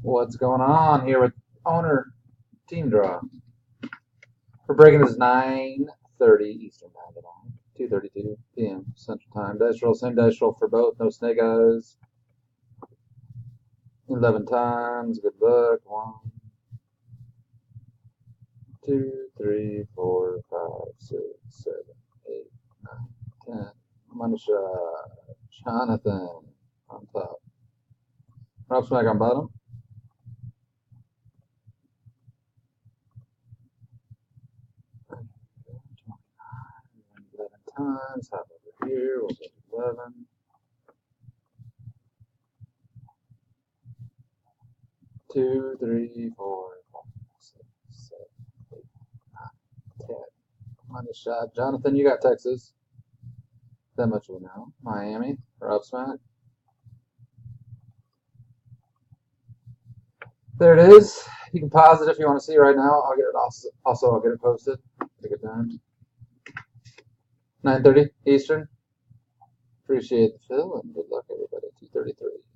What's going on here with owner team draw? We're breaking this 9:30 Eastern time tonight, 2:32 p.m. Central Time. Dice roll, same dice roll for both. No snake eyes. 11 times. Good luck. 1, 2, 3, 4, 5, 6, 7, 8, 9, 10. Manisha, Jonathan on top. Rob Smack on bottom. 11 times. Hop over here. We'll get 11. 2, 3, 4, 5, 6, 7, 8, 9, 10. Come on, the shot. Jonathan, you got Texas. That much we know. Miami. Rob Smack. There it is. You can pause it if you want to see right now. I'll get it also I'll get it posted. Take it down. 9:30 Eastern. Appreciate the fill and good luck everybody. 2:33.